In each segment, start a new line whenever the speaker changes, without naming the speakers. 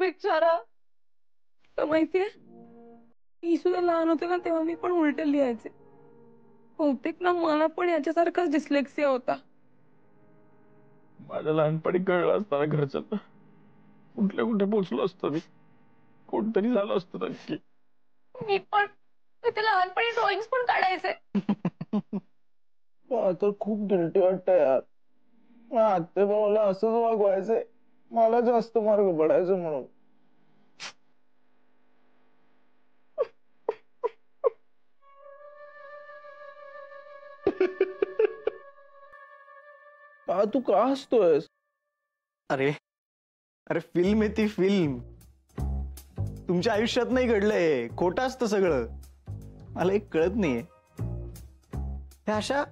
बिचारा. तर माहितीये मी सुद्धा लहान होते ना तेव्हा मी पण उलटे लिहायचे. बहुतेक ना मला पण याच्यासारखाच डिस्लेक्सिया होता.
माझ्या लहानपणी कळलं असताना घरच्यांना कुठल्या कुठे पोहोचलो असतो मी. कोणतरी झालं असतं नक्की.
मी पण ते लहानपणी ड्रॉइंग पण काढायचे.
तर खूप गिल्टी वाटतं यार. आत्ते मला असंच वागवायचंय. मला जास्त मार्क पडायचं म्हणून. तू का हसतोयस?
अरे अरे फिल्म आहे ती फिल्म. तुमच्या आयुष्यात नाही घडलंय, खोटं असतं सगळं. मला एक कळत नाहीये ह्या अशा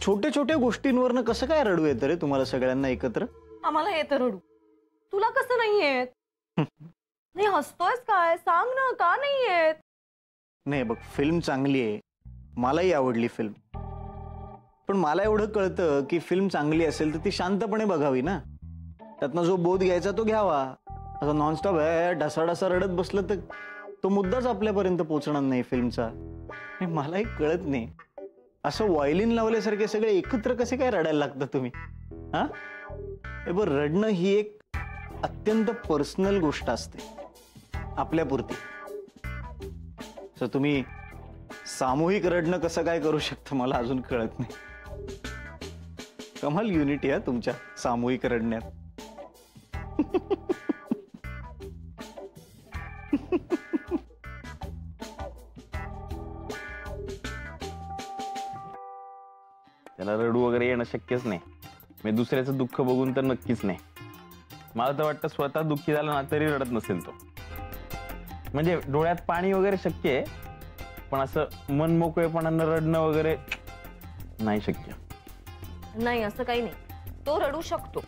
छोट्या छोट्या गोष्टींवरनं कसं काय रडू येतं रे तुम्हाला सगळ्यांना एकत्र.
आम्हाला येतं रडू, तुला कसं नाही येत? नाही हसतोयस काय, सांग ना का नाही येत?
नाही बघ, फिल्म चांगली आहे, मलाही आवडली फिल्म. पण मला एवढं कळतं की फिल्म चांगली असेल तर ती शांतपणे बघावी ना. त्यातनं जो बोध घ्यायचा तो घ्यावा. असं नॉनस्टॉप ढसाढसा रडत बसलं तर तो मुद्दाच आपल्यापर्यंत पोहोचणार नाही फिल्मचा. मलाही कळत नाही असं व्हायलिन लावल्यासारखे सगळे एकत्र कसे काय रडायला लागतात तुम्ही. हा बरं, रडणं ही एक अत्यंत पर्सनल गोष्ट असते आपल्यापुरती. तर तुम्ही सामूहिक रडणं कसं काय करू शकता मला अजून कळत नाही. कमाल युनिटी आहे तुमच्या सामूहिक रडण्यात.
त्याला रडू वगैरे येणं शक्यच नाही. मी दुसऱ्याचं दुःख बघून तर नक्कीच नाही. मला तर वाटतं स्वतः दुःखी झाला ना तरी रडत नसेल तो. म्हणजे डोळ्यात पाणी वगैरे शक्य आहे, पण असं मन मोकळेपणानं रडणं वगैरे नाही शक्य.
नाही असं काही नाही, तो रडू शकतो.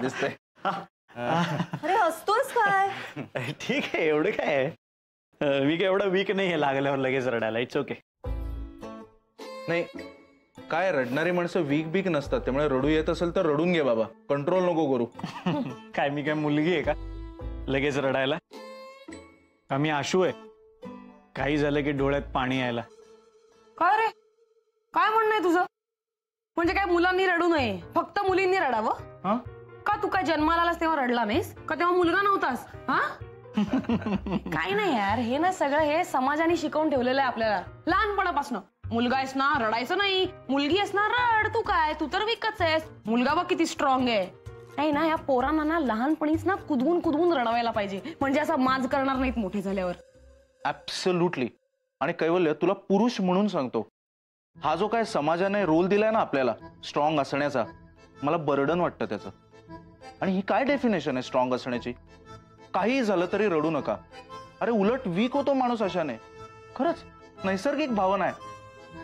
दिसतंय.
अरे हसतोस काय?
ठीक आहे, एवढं काय. मी काय एवढा वीक नाही आहे लागल्यावर लगेच रडायला. It's okay.
नाही काय, रडणारी माणसं वीक बीक नसतात. त्यामुळे रडू येत असेल तर रडून घे बाबा, कंट्रोल नको करू.
काय मी काय मुलगी आहे का लगेच रडायला? का मी आशू आहे काही झालं की डोळ्यात पाणी यायला?
काय रे, काय म्हणणं आहे तुझं? म्हणजे काय मुलांनी रडू नये, फक्त मुलींनी रडावं? का तू काय जन्माला आलास तेव्हा रडला नाहीस का, तेव्हा मुलगा नव्हतास? हा काय नाही यार, हे ना सगळं हे समाजाने शिकवून ठेवलेलं आहे आपल्याला लहानपणापासून. मुलगा आहेस ना रडायचं नाही, मुलगी आहेस ना रड. तू काय, तू तर विकच आहेस. मुलगा बघ किती स्ट्रॉंग आहे. नाही ना, या पोरांना ना लहानपणीच ना कुदवून कुदवून रडवायला पाहिजे, म्हणजे असं माज करणार नाहीत मोठे झाल्यावर.
ऍब्सोल्युटली. आणि कैवल्य, तुला पुरुष म्हणून सांगतो, हा जो काय समाजाने रोल दिलाय ना आपल्याला स्ट्रॉंग असण्याचा, मला बर्डन वाटतं त्याचं. आणि ही काय डेफिनेशन आहे स्ट्रॉंग असण्याची? काही झालं तरी रडू नका. अरे उलट वीक होतो माणूस अशाने. खरंच नैसर्गिक भावना आहे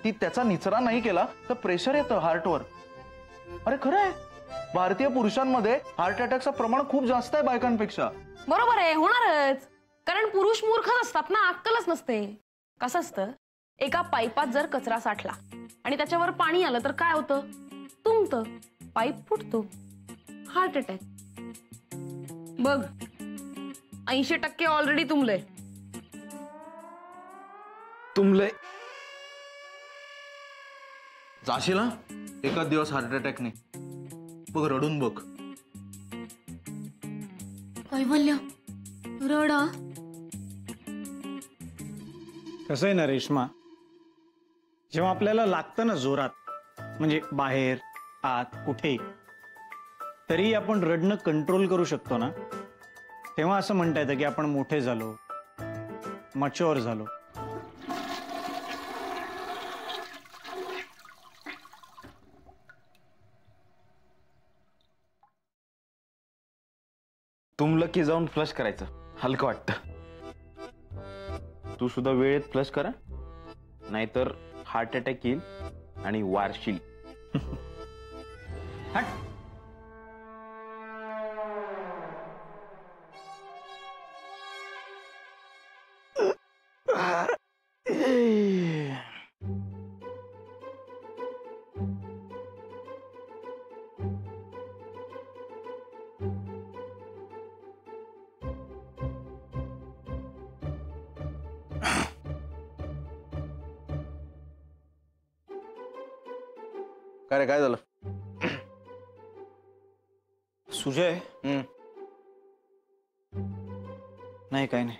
ती. त्याचा निचरा नाही केला तर प्रेशर येतं हार्टवर. अरे खरं आहे, भारतीय पुरुषांमध्ये हार्ट अटॅकचं प्रमाण खूप जास्त आहे बायकांपेक्षा.
बरोबर आहे, होणारच. कारण पुरुष मूर्खच असतात ना, अक्कलच नसते. कसं असतं, एका पाईपात जर कचरा साठला आणि त्याच्यावर पाणी आलं तर काय होतं? तुंबतं, पाईप फुटतो, हार्ट अटॅक. बघ 80% ऑलरेडी तुंबले.
जाशील ना एकाच दिवस हार्ट अटॅकने. बघ रडून बघ.
कैवल्य रडा.
कसं आहे ना रेश्मा, जेव्हा आपल्याला लागतं ना जोरात, म्हणजे बाहेर आत कुठेही, तरी आपण रडणं कंट्रोल करू शकतो ना, तेव्हा असं म्हणता येतं की आपण मोठे झालो, मच्युअर झालो.
तुमलं की जाऊन फ्लश करायचं, हलकं वाटतं. तू सुद्धा वेळेत फ्लश करा, नाहीतर हार्ट अटॅक येईल आणि वारशील.
काय रे, काय झालं?
सुजय
हम्म.
नाही काय नाही.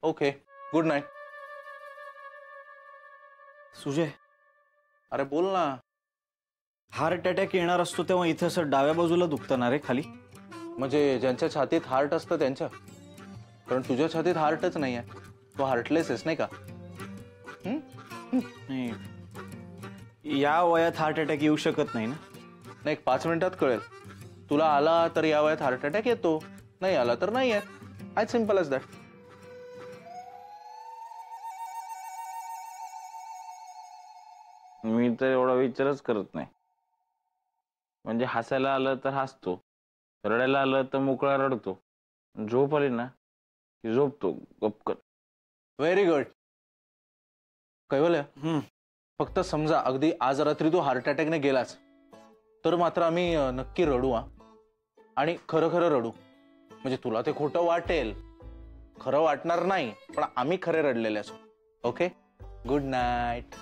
Okay, good night.
सुजय
अरे बोल ना.
हार्ट अटॅक येणार असतो तेव्हा इथं असं डाव्या बाजूला दुखतं ना रे खाली.
म्हणजे ज्यांच्या छातीत हार्ट असतं त्यांच्या, कारण तुझ्या छातीत हार्टच नाही आहे, तो हार्टलेस आहेस नाही का?
नाही, या वयात हार्ट अटॅक येऊ शकत नाही ना.
नाही, 5 मिनिटात कळेल. तुला आला तर या वयात हार्ट अटॅक येतो, नाही आला तर नाही आहे. As simple as that.
मी तर एवढा विचारच करत नाही. म्हणजे हसायला आलं तर हसतो, रडायला आलं तर मोकळा रडतो, झोप आली ना की झोपतो गपकन.
Very good. कैवल्य, फक्त समजा अगदी आज रात्री तू हार्ट अटॅकने गेलाच तर मात्र आम्ही नक्की रडू. आणि खरं खरं रडू. म्हणजे तुला ते खोटं वाटेल, खरं वाटणार नाही, पण आम्ही खरे रडलेले असू. Okay, good night.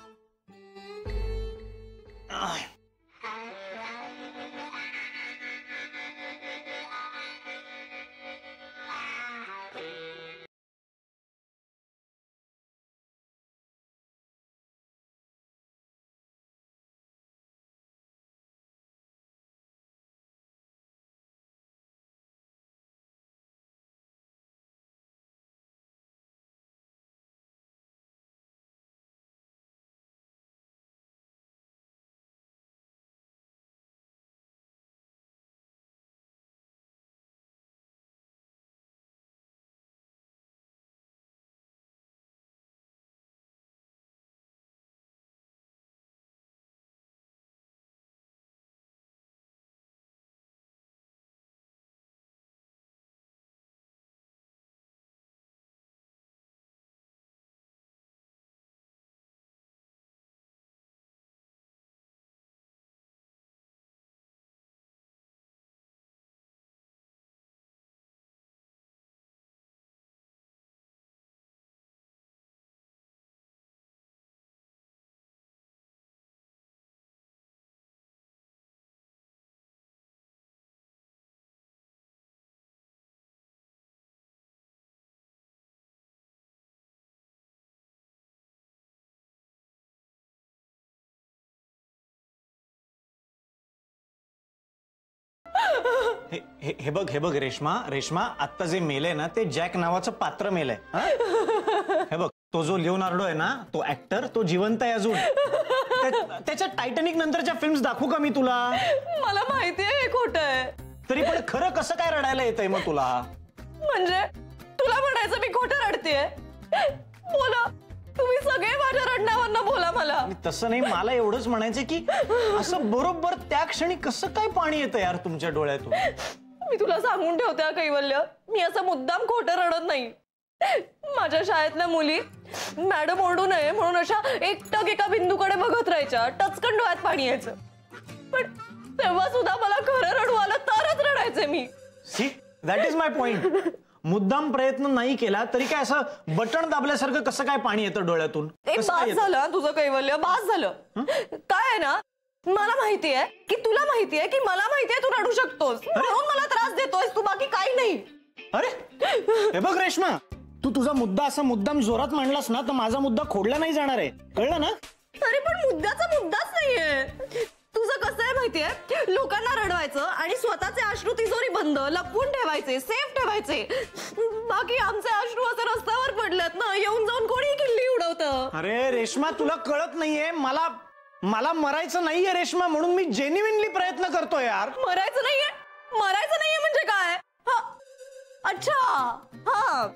हे बघ रेश्मा, रेश्मा आत्ता जे मेलय ना ते जॅक नावाचं पात्र मेलय. हे बघ, तो जो लिओनार्डो आहे ना, तो ऍक्टर, तो जिवंत आहे अजून. त्याच्या टायटॅनिक नंतरच्या फिल्म्स दाखवू का मी तुला?
मला माहिती आहे हे खोटं आहे.
तरी पण खरं कसं काय रडायला येतंय मग तुला?
म्हणजे तुला म्हणायचं मी खोटं रडतेय? बोला, तुम्ही सगळे माझ्या रडण्यावरनं बोला मला.
तसं नाही, मला एवढंच म्हणायचं की असं बरोबर त्या क्षणी कसं काय पाणी येतं यार तुमच्या डोळ्यातून?
मी तुला सांगून ठेवते कैवल्य, मी असं मुद्दाम खोटं रडत नाही. माझ्या शाळेतल्या मुली मॅडम ओरडू नये म्हणून अशा एकटक एका बिंदूकडे बघत राहायच्या, टचकन डोळ्यात पाणी यायचं. पण तेव्हा सुद्धा मला खरं रडू आलं तरच रडायचे मी.
See, that is my point. मुद्दाम प्रयत्न नाही केला तरी काय असं बटन दाबल्यासारखं कसं काय पाणी येतं डोळ्यातून?
बास झालं तुझं कैवल्य, बास झालं. काय आहे ना, मला माहितीये की तुला माहितीये की मला माहितीये तू रडू शकतोस, म्हणून मला त्रास देतोयस तू, बाकी काही नाही.
अरे हे बघ रेश्मा, तू तुझा मुद्दा असा मुद्दाम जोरात मांडलास ना तर माझा मुद्दा खोडला नाही जाणार आहे, कळलं ना?
अरे पण मुद्द्याचा मुद्दाच नाहीये. तुझं कसं आहे माहितीये, लोकांना रडवायचं आणि स्वतःचे अश्रू तिजोरी बंद लपवून ठेवायचे, सेफ ठेवायचे. बाकी आमचे अश्रू असं रस्त्यावर पडलेत ना, येऊन जाऊन कोणी किल्ली उडवतं.
अरे रेश्मा, तुला कळत नाहीये, मला मरायचं नाहीये रेश्मा, म्हणून मी जेन्युइनली प्रयत्न करतोय यार.
मरायचं नाहीये म्हणजे काय? अच्छा, हा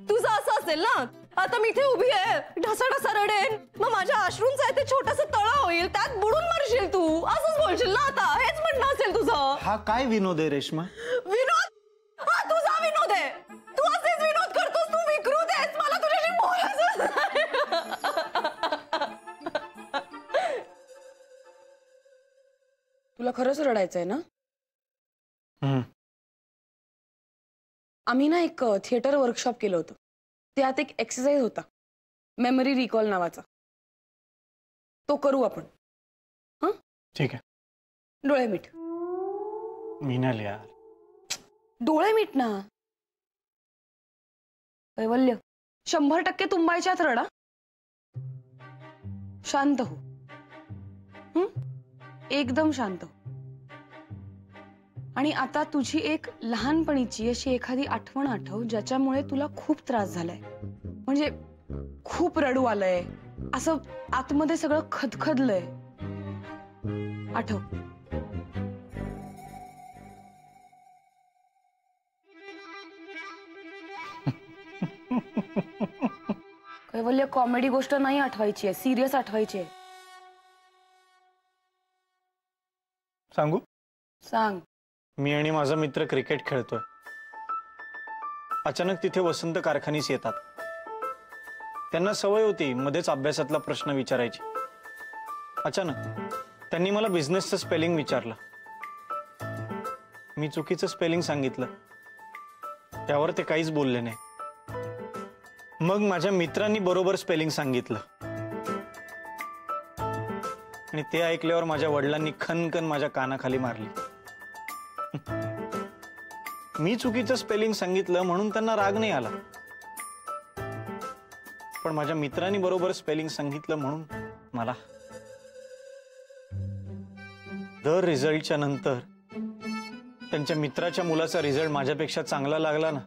तुझं असं असेल ना. आता मी इथे उभी आहे, ढसाढसा रडेन, मग माझ्या अश्रूंचं ते छोटंसं तळं होईल, त्यात बुडून मरशील तू, असंच बोलशील ना आता? हेच म्हणणं असेल तुझं.
हा काय विनोद आहे रेश्मा?
विनोद? हा तुझा विनोद आहे. तू असेच विनोद करतोस, तू विकृत आहेस, मला तुझ्याशी बोलायचं. तुला खरंच रडायचंय ना? आम्ही ना एक थिएटर वर्कशॉप केलं होतं. त्यात एक एक्सरसाइज होता, मेमरी रिकॉल नावाचा. तो करू आपण.
ठीक आहे.
डोळे मीट.
मिनल यार.
डोळे मीट ना. कैवल्य 100% तुंबायच्यात रडा. शांत हो. एकदम शांत हो. आणि आता तुझी एक लहानपणीची अशी एखादी आठवण आठव ज्याच्यामुळे तुला खूप त्रास झालाय, म्हणजे खूप रडू आलंय, असं आतमध्ये सगळं खदखदलंय. आठव. कैवल्य कॉमेडी गोष्ट नाही आठवायची आहे, सिरियस आठवायची आहे.
सांगू?
सांग.
मी आणि माझा मित्र क्रिकेट खेळतोय. अचानक तिथे वसंत कारखानीस येतात. त्यांना सवय होती मध्येच अभ्यासातला प्रश्न विचारायची. अचानक त्यांनी मला बिझनेसचं स्पेलिंग विचारलं. मी चुकीचं स्पेलिंग सांगितलं. त्यावर ते काहीच बोलले नाही. मग माझ्या मित्रांनी बरोबर स्पेलिंग सांगितलं आणि ते ऐकल्यावर माझ्या वडिलांनी खनखन माझ्या कानाखाली मारली. मी चुकीचं स्पेलिंग सांगितलं म्हणून त्यांना राग नाही आला, पण माझ्या मित्रांनी बरोबर स्पेलिंग सांगितलं म्हणून मला. दर रिझल्टच्या नंतर त्यांच्या मित्राच्या मुलाचा रिझल्ट माझ्यापेक्षा चांगला लागला ना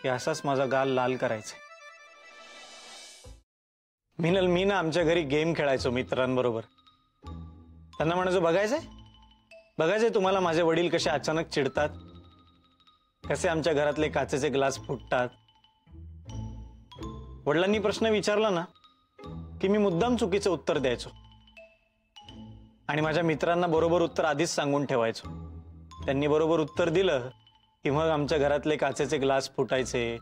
की असाच माझा गाल लाल करायचा. मिनल, मी ना आमच्या घरी गेम खेळायचो मित्रांबरोबर. त्यांना म्हणायचो, बघायचंय तुम्हाला माझे वडील कसे अचानक चिडतात, कसे आमच्या घरातले काचेचे ग्लास फुटतात. वडिलांनी प्रश्न विचारला ना की मी मुद्दाम चुकीचं उत्तर द्यायचो आणि माझ्या मित्रांना बरोबर उत्तर आधीच सांगून ठेवायचो. त्यांनी बरोबर उत्तर दिलं की मग आमच्या घरातले काचेचे ग्लास फुटायचे,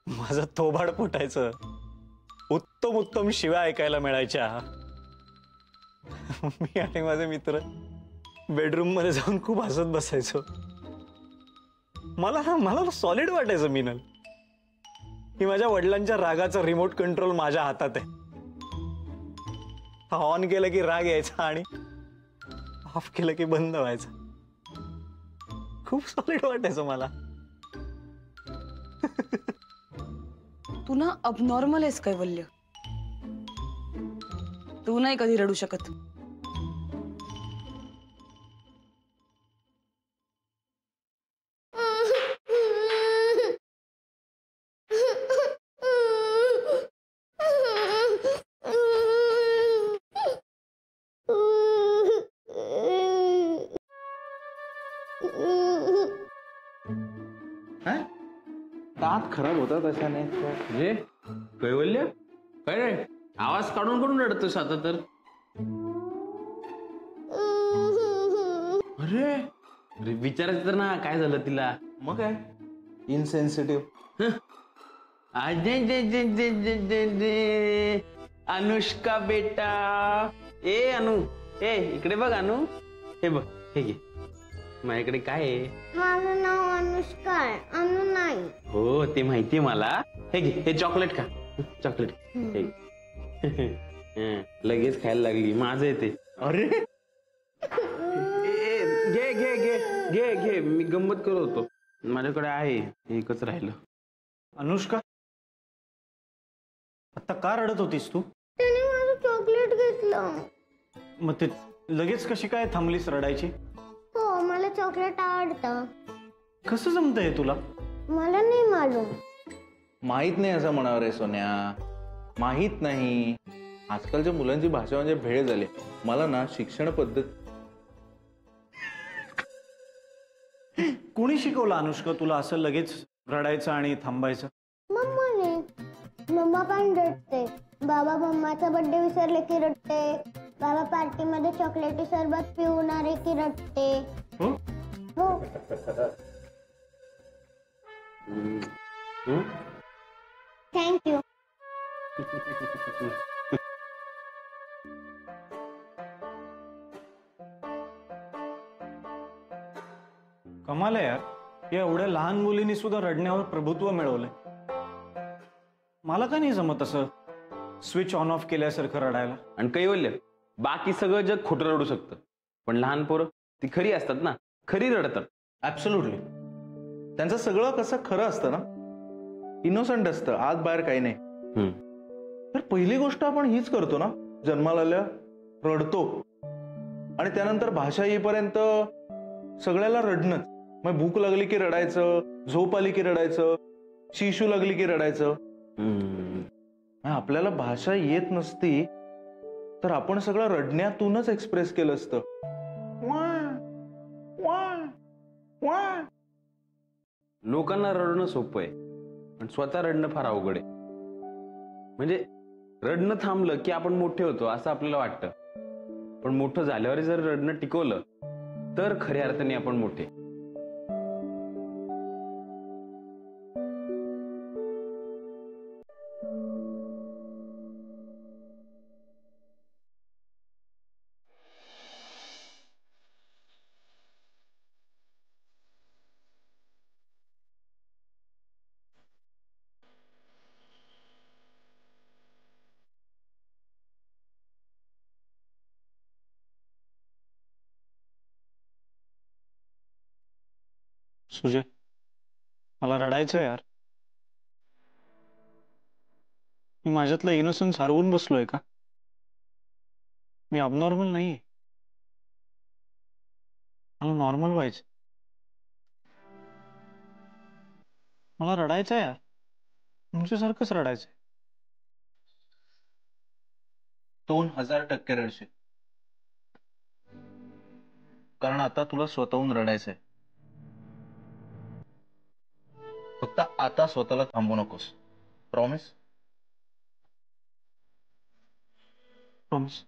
माझं थोबाड फुटायचं, उत्तम उत्तम शिव्या ऐकायला मिळायच्या. मी आणि माझे मित्र बेडरूम मध्ये जाऊन खूप हसत बसायचो. मला सॉलिड वाटायचं मिनल की माझ्या वडिलांच्या रागाचा रिमोट कंट्रोल माझ्या हातात आहे. ऑन केलं की राग यायचा आणि ऑफ केलं की बंद व्हायचं. खूप सॉलिड वाटायचं मला.
तू ना अबनॉर्मल आहेस कैवल्य. तू नाही कधी रडू शकत.
दात खराब होतात अशाने.
रे कैवल्य, काय रे आवाज काढून काढून रडतोस आता तर? अरे अरे विचारायचं तर ना काय झालं तिला.
मग काय इनसेन्सिटिव्ह.
अनुष्का बेटा, ए अनु, ए इकडे बघ अनु, हे बघ, हे घे. माझ्याकडे काय आहे?
माझं नाव अनुष्का आहे, अनु नाही.
हो ते माहितीये मला. हे घे, हे चॉकलेट खा. चॉकलेट लगेच खायला लागली. माझं आहे ते. अरे घे घे घे घे घे, मी गंमत करत होतो. माझ्याकडे आहे, एकच राहिलं.
अनुष्का, आता का रडत होतीस तू?
त्याने माझं चॉकलेट घेतलं.
मग ते लगेच कशी काय थांबलीस रडायची?
हो, मला चॉकलेट आवडतं.
कसं जमतंय तुला?
मला नाही मालूम.
माहित नाही असं म्हणावं रे सोन्या, माहित नाही. आजकालच्या मुलांची भाषा म्हणजे भेळ झाली. मला ना शिक्षण पद्धत.
कोणी शिकवलं अनुष्का तुला असं लगेच रडायचं आणि थांबायचं?
मम्माने. मम्मा पण रडते. बाबा मम्माचा बर्थडे विसरले की रडते. बाबा पार्टीमध्ये चॉकलेटी सरबत पिवणारे की रडते.
हो?
हो. थँक्यू.
कमाल आहे यार, या एवढ्या लहान मुलींनी सुद्धा रडण्यावर प्रभुत्व मिळवलंय. मला का नाही जमत असं स्विच ऑन ऑफ केल्यासारखं रडायला.
आणि कैवल्य, बाकी सगळं जग खोटं रडू शकतं, पण लहान पोरं ती खरी असतात ना, खरी रडतात.
ऍब्सोल्युटली. त्यांचं सगळं कसं खरं असतं ना, इनोसंट असतं, आत बाहेर काही नाही. तर पहिली गोष्ट आपण हीच करतो ना, जन्माला आल्या रडतो आणि त्यानंतर भाषा येईपर्यंत सगळ्याला रडणंच. मग भूक लागली की रडायचं, झोप आली की रडायचं, शिशू लागली की रडायचं. आपल्याला भाषा येत नसती तर आपण सगळं रडण्यातूनच एक्सप्रेस केलं असतं.
लोकांना रडणं सोपं आहे, पण स्वतः रडणं फार अवघड आहे. म्हणजे रडणं थांबलं की आपण मोठे होतो असं आपल्याला वाटतं, पण मोठं झाल्यावर जर रडणं टिकवलं तर खऱ्या अर्थाने आपण मोठे.
सुजय, मला रडायचं यार. मी माझ्यातलं इनोसन्स हरवून बसलोय का? मी अबनॉर्मल नाही. मला नॉर्मल व्हायचं. मला रडायचं यार, तुमच्यासारखंच रडायचंय.
2000% रडशील, कारण आता तुला स्वतःहून रडायचंय. फक्त आता स्वतःला थांबवू नकोस. प्रॉमिस?
प्रॉमिस.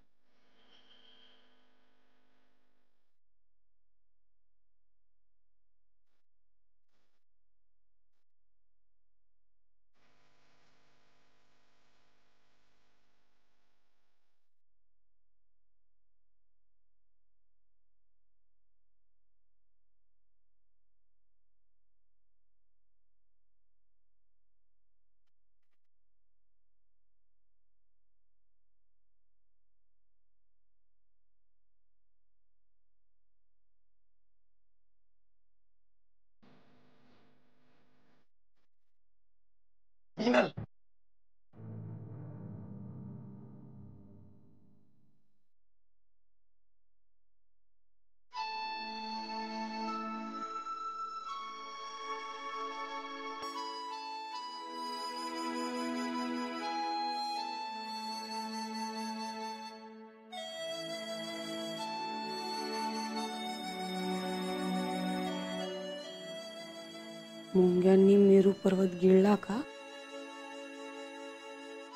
मुंग्यांनी मेरू पर्वत गिळला का?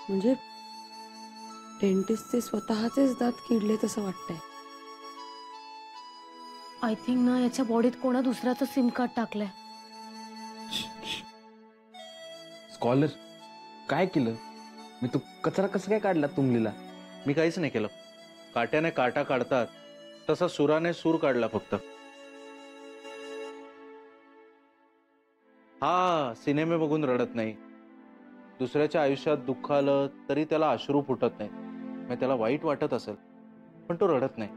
म्हणजे डेंटिस्टचे स्वतःचेच दात किडले तसं वाटतंय.
आय थिंक ना याच्या बॉडीत कोणा दुसऱ्याचं सिम कार्ड टाकलंय.
स्कॉलर, काय केलं मी? तू कचरा कसं काय काढला तुमलीला?
मी काहीच नाही केलं. काट्याने काटा काढतात तसा सुराने सूर काढला फक्त. हा सिनेमे बघून रडत नाही. दुसऱ्याच्या आयुष्यात दुःख आलं तरी त्याला अश्रू फुटत नाही. मग त्याला वाईट वाटत असेल पण तो रडत नाही.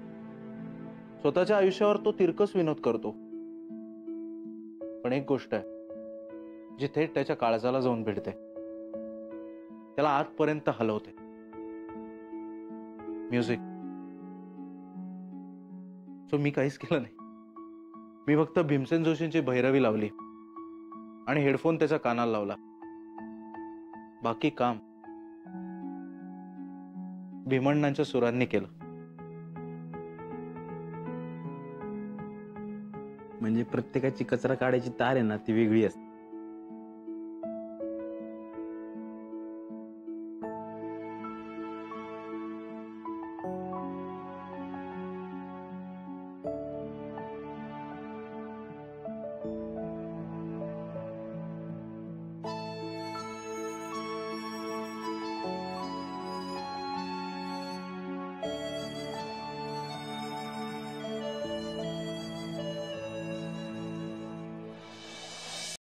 स्वतःच्या आयुष्यावर तो तिरकस विनोद करतो. पण एक गोष्ट आहे जी थेट त्याच्या काळजाला जाऊन भिडते, त्याला आतपर्यंत हलवते. म्युझिक. सो मी काहीच केलं नाही. मी फक्त भीमसेन जोशींची भैरवी लावली आणि हेडफोन त्याच्या कानाला लावला. बाकी काम भीमण्णांच्या सुरांनी केलं.
म्हणजे प्रत्येकाची कचरा काढायची तार आहे ना, ती वेगळी असते.